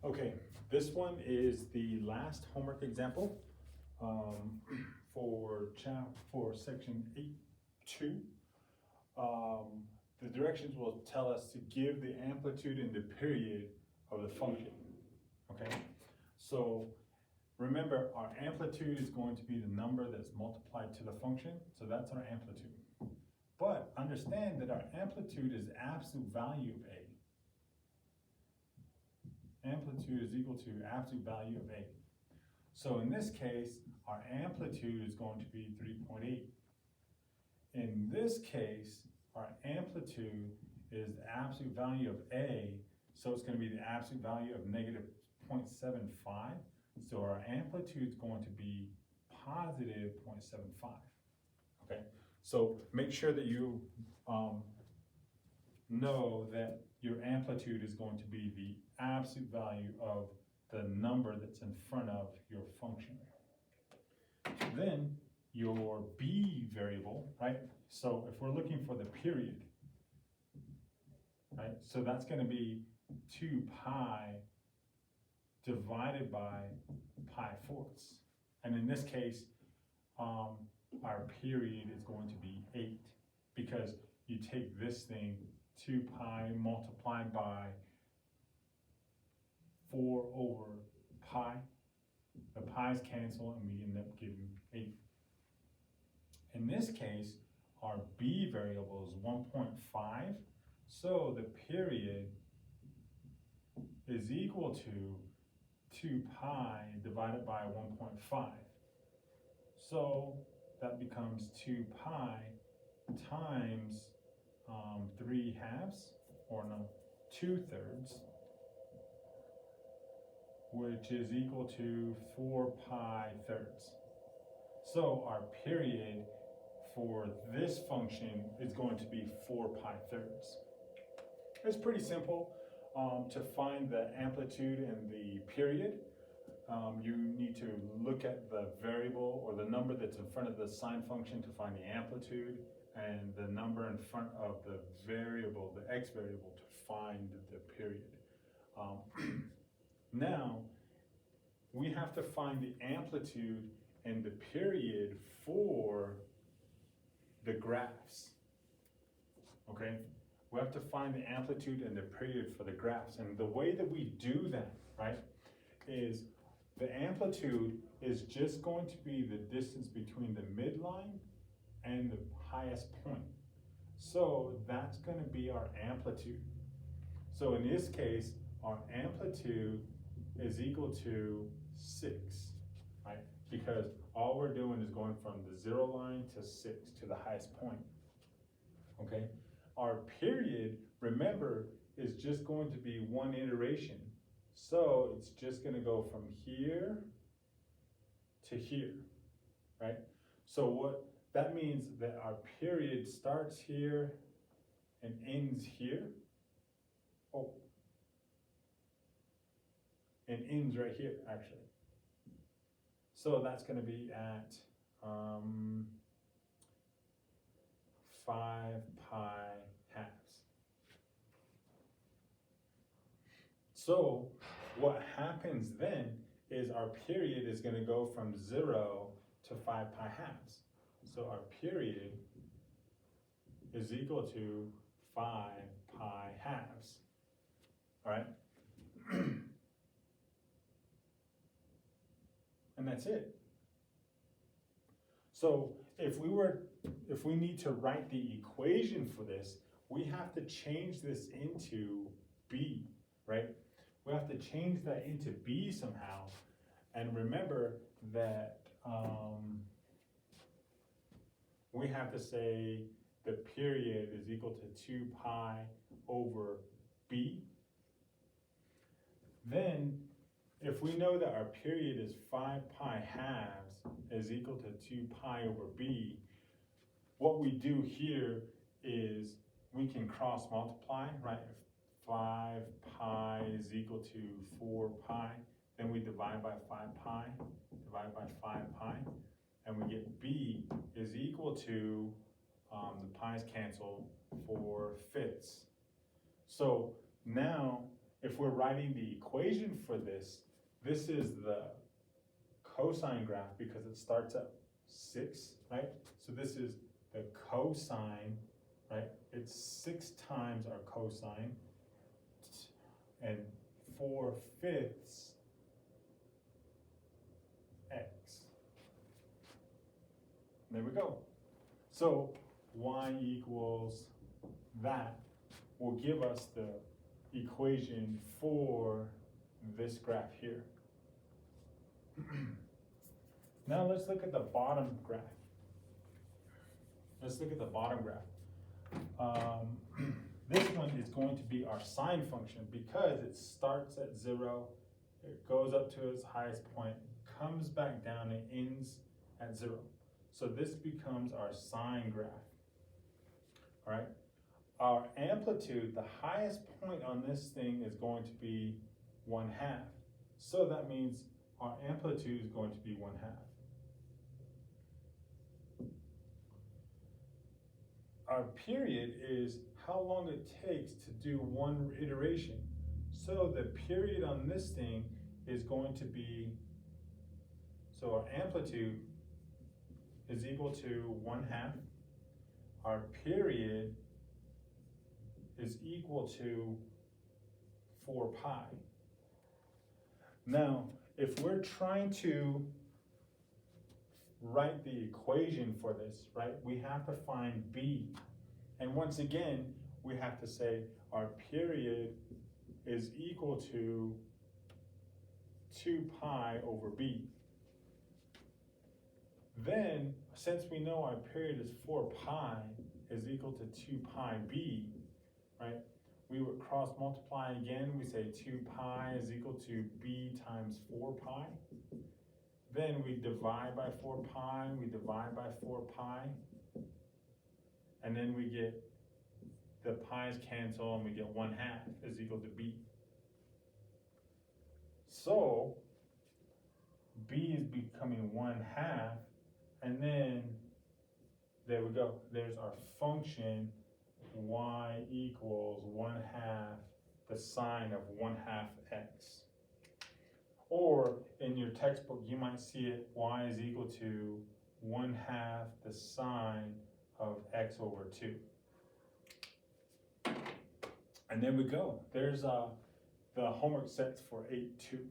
Okay, this one is the last homework example for section 8.2. The directions will tell us to give the amplitude and the period of the function. Okay, so remember our amplitude is going to be the number that's multiplied to the function, so that's our amplitude. But understand that our amplitude is absolute value of A. Amplitude is equal to absolute value of A. So in this case, our amplitude is going to be 3.8. In this case, our amplitude is the absolute value of A, so it's going to be the absolute value of negative 0.75. So our amplitude is going to be positive 0.75. Okay, so make sure that you know that your amplitude is going to be the absolute value of the number that's in front of your function. Then your B variable, right? So if we're looking for the period, right? So that's going to be 2 pi divided by pi fourths. And in this case, our period is going to be 8, because you take this thing, 2 pi multiplied by 4 over pi. The pi's cancel and we end up getting 8. In this case, our B variable is 1.5. So the period is equal to 2 pi divided by 1.5. So that becomes 2 pi times 3/2, or no, 2/3, which is equal to 4 pi thirds. So our period for this function is going to be 4 pi thirds. It's pretty simple to find the amplitude and the period. You need to look at the variable or the number that's in front of the sine function to find the amplitude, and the number in front of the variable, the x variable, to find the period. Now, we have to find the amplitude and the period for the graphs, okay? We have to find the amplitude and the period for the graphs. And the way that we do that, right, is the amplitude is just going to be the distance between the midline and the highest point. So that's going to be our amplitude. So in this case, our amplitude is equal to 6, right? Because all we're doing is going from the 0 line to 6 to the highest point, okay? Our period, remember, is just going to be one iteration. So it's just going to go from here to here, right? So what that means, that our period starts here and ends here. Oh, and ends right here, actually. So that's going to be at 5 pi halves. So what happens then is our period is going to go from 0 to 5 pi halves. So our period is equal to 5 pi halves. All right? And that's it. So if we need to write the equation for this, we have to change this into B, right? We have to change that into B somehow. And remember that we have to say the period is equal to 2 pi over B. Then, if we know that our period is 5 pi halves is equal to 2 pi over B, what we do here is we can cross multiply, right? If 5 pi is equal to 4 pi, then we divide by 5 pi, divide by 5 pi, and we get B is equal to, the pi's cancel, 4/5. So now, if we're writing the equation for this, this is the cosine graph because it starts at 6, right? So this is the cosine, right? It's 6 times our cosine, and 4/5 x. There we go. So y equals that will give us the equation for this graph here. Now let's look at the bottom graph. Let's look at the bottom graph. This one is going to be our sine function because it starts at 0, it goes up to its highest point, comes back down, and ends at 0. So this becomes our sine graph. All right. Our amplitude, the highest point on this thing is going to be 1/2. So that means our amplitude is going to be 1/2. Our period is how long it takes to do one iteration. So the period on this thing is going to be, so our amplitude is equal to 1/2. Our period is equal to 4 pi. Now, if we're trying to write the equation for this, right, we have to find b. And once again, we have to say our period is equal to 2 pi over b. Then, since we know our period is 4 pi is equal to 2 pi b, right, we would cross multiply again. We say 2 pi is equal to b times 4 pi. Then we divide by 4 pi, we divide by 4 pi, and then we get the pi's cancel and we get 1/2 is equal to b. So b is becoming 1/2, and then there we go. There's our function y equals 1/2 the sine of 1/2 x. Or in your textbook, you might see it y is equal to 1/2 the sine of x over 2. And there we go. There's the homework sets for 8-2.